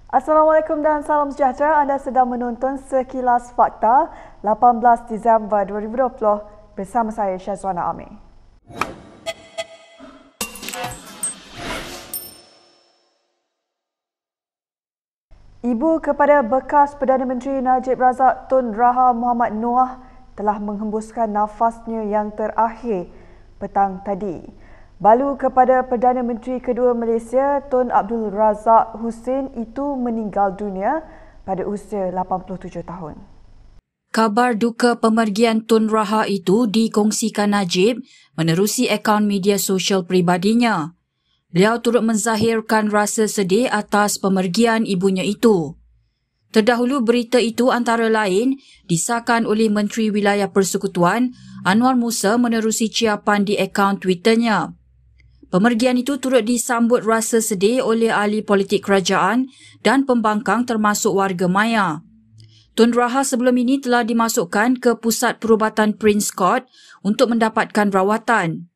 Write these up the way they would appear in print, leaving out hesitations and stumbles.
Assalamualaikum dan salam sejahtera. Anda sedang menonton Sekilas Fakta 18 Disember 2020 bersama saya Syazwana Amir. Ibu kepada bekas Perdana Menteri Najib Razak Tun Raha Muhammad Noah telah menghembuskan nafasnya yang terakhir petang tadi. Balu kepada Perdana Menteri kedua Malaysia Tun Abdul Razak Husin itu meninggal dunia pada usia 87 tahun. Kabar duka pemergian Tun Raha itu dikongsikan Najib menerusi akaun media sosial peribadinya. Beliau turut menzahirkan rasa sedih atas pemergian ibunya itu. Terdahulu berita itu antara lain disahkan oleh Menteri Wilayah Persekutuan Anwar Musa menerusi ciapan di akaun Twitternya. Pemergian itu turut disambut rasa sedih oleh ahli politik kerajaan dan pembangkang termasuk warga maya. Tun Raha sebelum ini telah dimasukkan ke Pusat Perubatan Prince Court untuk mendapatkan rawatan.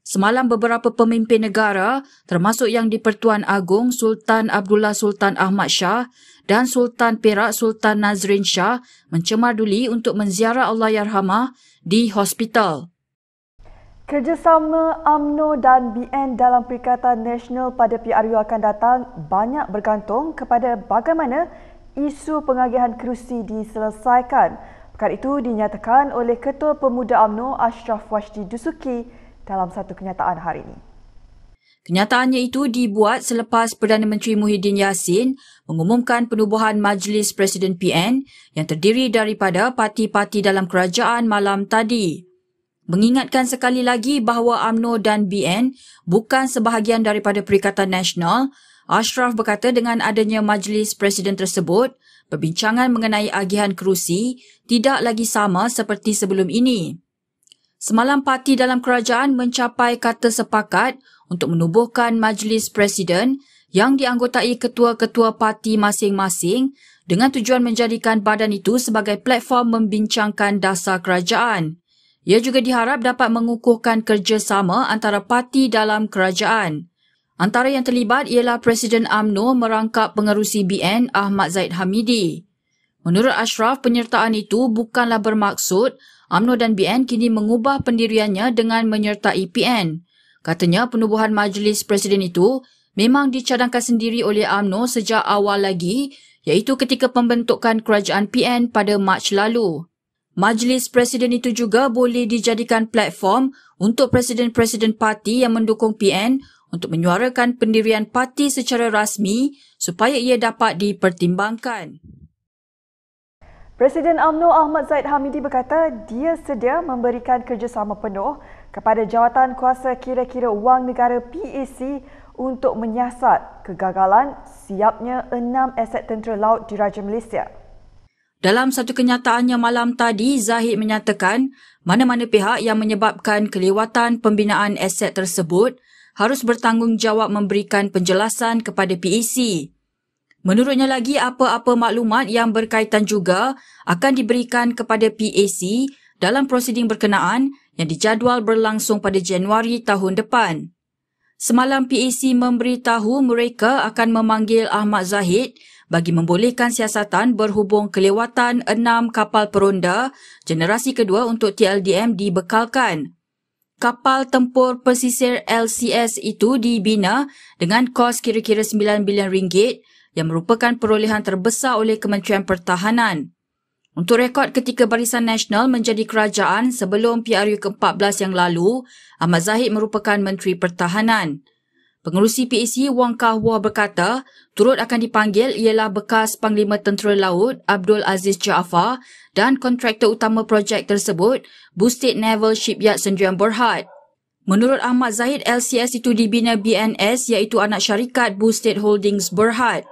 Semalam beberapa pemimpin negara termasuk Yang di-Pertuan Agong Sultan Abdullah Sultan Ahmad Shah dan Sultan Perak Sultan Nazrin Shah mencemar duli untuk menziarah Allahyarhamah di hospital. Kerjasama UMNO dan BN dalam Perikatan Nasional pada PRU akan datang banyak bergantung kepada bagaimana isu pengagihan kerusi diselesaikan. Perkara itu dinyatakan oleh Ketua Pemuda UMNO Ashraf Washdi Dusuki dalam satu kenyataan hari ini. Kenyataannya itu dibuat selepas Perdana Menteri Muhyiddin Yassin mengumumkan penubuhan Majlis Presiden PN yang terdiri daripada parti-parti dalam kerajaan malam tadi. Mengingatkan sekali lagi bahawa UMNO dan BN bukan sebahagian daripada Perikatan Nasional, Ashraf berkata dengan adanya Majlis Presiden tersebut, perbincangan mengenai agihan kerusi tidak lagi sama seperti sebelum ini. Semalam parti dalam kerajaan mencapai kata sepakat untuk menubuhkan Majlis Presiden yang dianggotai ketua-ketua parti masing-masing dengan tujuan menjadikan badan itu sebagai platform membincangkan dasar kerajaan. Ia juga diharap dapat mengukuhkan kerjasama antara parti dalam kerajaan. Antara yang terlibat ialah Presiden UMNO merangkap pengerusi BN Ahmad Zahid Hamidi. Menurut Ashraf, penyertaan itu bukanlah bermaksud UMNO dan BN kini mengubah pendiriannya dengan menyertai PN. Katanya penubuhan Majlis Presiden itu memang dicadangkan sendiri oleh UMNO sejak awal lagi, iaitu ketika pembentukan kerajaan PN pada Mac lalu. Majlis Presiden itu juga boleh dijadikan platform untuk presiden-presiden parti yang mendukung PN untuk menyuarakan pendirian parti secara rasmi supaya ia dapat dipertimbangkan. Presiden UMNO Ahmad Zahid Hamidi berkata dia sedia memberikan kerjasama penuh kepada jawatan kuasa kira-kira wang negara PAC untuk menyiasat kegagalan siapnya 6 aset tentera laut Diraja Malaysia. Dalam satu kenyataannya malam tadi, Zahid menyatakan mana-mana pihak yang menyebabkan kelewatan pembinaan aset tersebut harus bertanggungjawab memberikan penjelasan kepada PAC. Menurutnya lagi, apa-apa maklumat yang berkaitan juga akan diberikan kepada PAC dalam prosiding berkenaan yang dijadual berlangsung pada Januari tahun depan. Semalam PAC memberitahu mereka akan memanggil Ahmad Zahid bagi membolehkan siasatan berhubung kelewatan 6 kapal peronda generasi kedua untuk TLDM dibekalkan. Kapal tempur pesisir LCS itu dibina dengan kos kira-kira RM9 bilion yang merupakan perolehan terbesar oleh Kementerian Pertahanan. Untuk rekod ketika Barisan Nasional menjadi kerajaan sebelum PRU ke-14 yang lalu, Ahmad Zahid merupakan Menteri Pertahanan. Pengerusi PAC Wong Kah Wah berkata, turut akan dipanggil ialah bekas Panglima Tentera Laut Abdul Aziz Jaafar dan kontraktor utama projek tersebut, Busted Naval Shipyard Sdn Bhd. Menurut Ahmad Zahid, LCS itu dibina BNS iaitu anak syarikat Busted Holdings Berhad.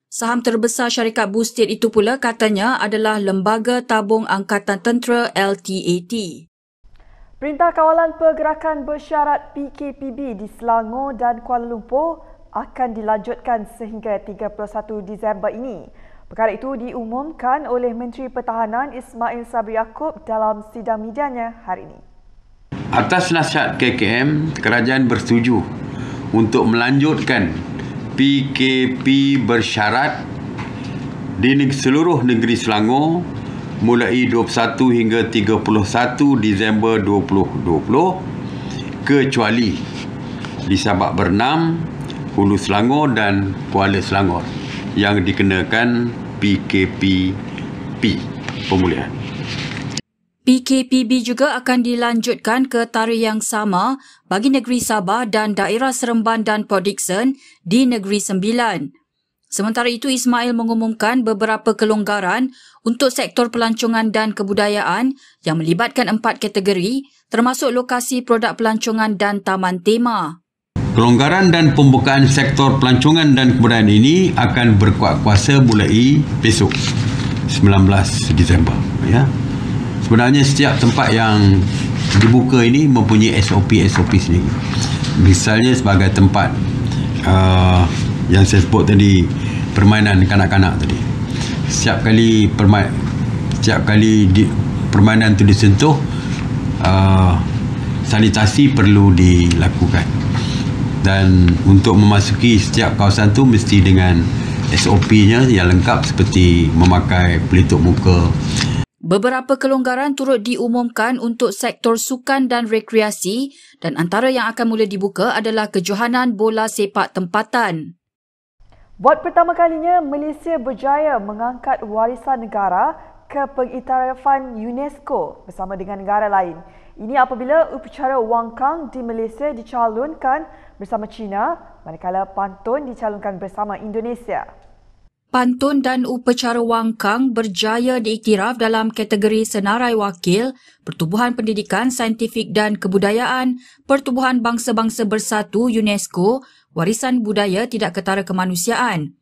Saham terbesar syarikat Busted itu pula katanya adalah Lembaga Tabung Angkatan Tentera LTAT. Perintah Kawalan Pergerakan Bersyarat PKPB di Selangor dan Kuala Lumpur akan dilanjutkan sehingga 31 Disember ini. Perkara itu diumumkan oleh Menteri Pertahanan Ismail Sabri Yaakob dalam sidang medianya hari ini. Atas nasihat KKM, kerajaan bersetuju untuk melanjutkan PKP bersyarat di seluruh negeri Selangor mulai 21 hingga 31 Disember 2020 kecuali di Sabak Bernam, Hulu Selangor dan Kuala Selangor yang dikenakan PKPB pemulihan. PKPB juga akan dilanjutkan ke tarikh yang sama bagi negeri Sabah dan daerah Seremban dan Port Dickson di Negeri Sembilan. Sementara itu, Ismail mengumumkan beberapa kelonggaran untuk sektor pelancongan dan kebudayaan yang melibatkan 4 kategori termasuk lokasi produk pelancongan dan taman tema. Kelonggaran dan pembukaan sektor pelancongan dan kebudayaan ini akan berkuat kuasa mulai besok 19 Disember. Ya. Sebenarnya setiap tempat yang dibuka ini mempunyai SOP sendiri. Misalnya sebagai tempat yang saya sebut tadi, permainan kanak-kanak tadi. Setiap kali permainan itu disentuh, sanitasi perlu dilakukan. Dan untuk memasuki setiap kawasan itu mesti dengan SOP-nya yang lengkap seperti memakai pelitup muka. Beberapa kelonggaran turut diumumkan untuk sektor sukan dan rekreasi dan antara yang akan mula dibuka adalah kejohanan bola sepak tempatan. Buat pertama kalinya, Malaysia berjaya mengangkat warisan negara ke pengiktirafan UNESCO bersama dengan negara lain. Ini apabila upacara Wang Kang di Malaysia dicalonkan bersama China, manakala pantun dicalonkan bersama Indonesia. Pantun dan upacara Wang Kang berjaya diiktiraf dalam kategori senarai wakil, Pertubuhan Pendidikan, Saintifik dan Kebudayaan, Pertubuhan Bangsa-Bangsa Bersatu UNESCO, Warisan Budaya Tidak Ketara Kemanusiaan.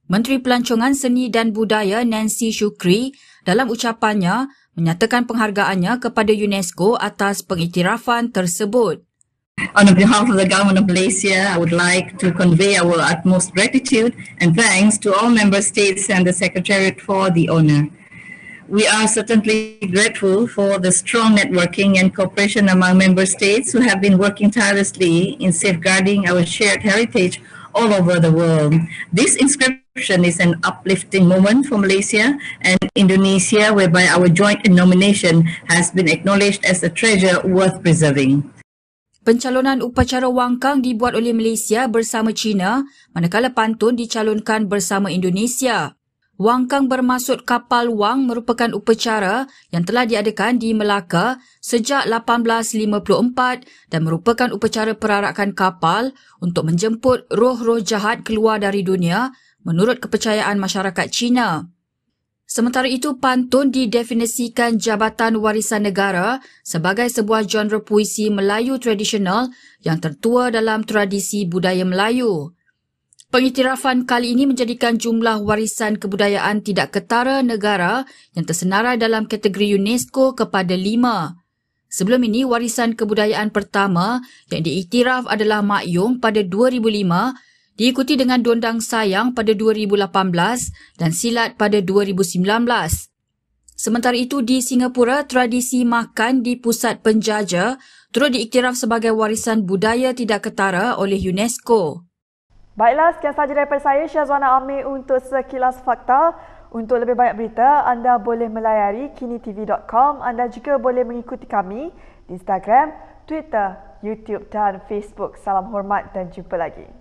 Menteri Pelancongan Seni dan Budaya Nancy Shukri dalam ucapannya menyatakan penghargaannya kepada UNESCO atas pengiktirafan tersebut. On behalf of the Government of Malaysia, I would like to convey our utmost gratitude and thanks to all member states and the Secretariat for the honour. We are certainly grateful for the strong networking and cooperation among member states who have been working tirelessly in safeguarding our shared heritage all over the world. This inscription is an uplifting moment for Malaysia and Indonesia, whereby our joint nomination has been acknowledged as a treasure worth preserving. Pencalonan upacara Wang Kang dibuat oleh Malaysia bersama China, manakala pantun dicalonkan bersama Indonesia. Wang Kang bermaksud kapal Wang merupakan upacara yang telah diadakan di Melaka sejak 1854 dan merupakan upacara perarakan kapal untuk menjemput roh-roh jahat keluar dari dunia menurut kepercayaan masyarakat Cina. Sementara itu, pantun didefinisikan Jabatan Warisan Negara sebagai sebuah genre puisi Melayu tradisional yang tertua dalam tradisi budaya Melayu. Pengiktirafan kali ini menjadikan jumlah warisan kebudayaan tidak ketara negara yang tersenarai dalam kategori UNESCO kepada 5. Sebelum ini, warisan kebudayaan pertama yang diiktiraf adalah Mak Yong pada 2005, diikuti dengan Dondang Sayang pada 2018 dan Silat pada 2019. Sementara itu, di Singapura, tradisi makan di pusat penjajah turut diiktiraf sebagai warisan budaya tidak ketara oleh UNESCO. Baiklah, sekian sahaja daripada saya, Syazwana Amir, untuk Sekilas Fakta. Untuk lebih banyak berita, anda boleh melayari kinitv.com. Anda juga boleh mengikuti kami di Instagram, Twitter, YouTube dan Facebook. Salam hormat dan jumpa lagi.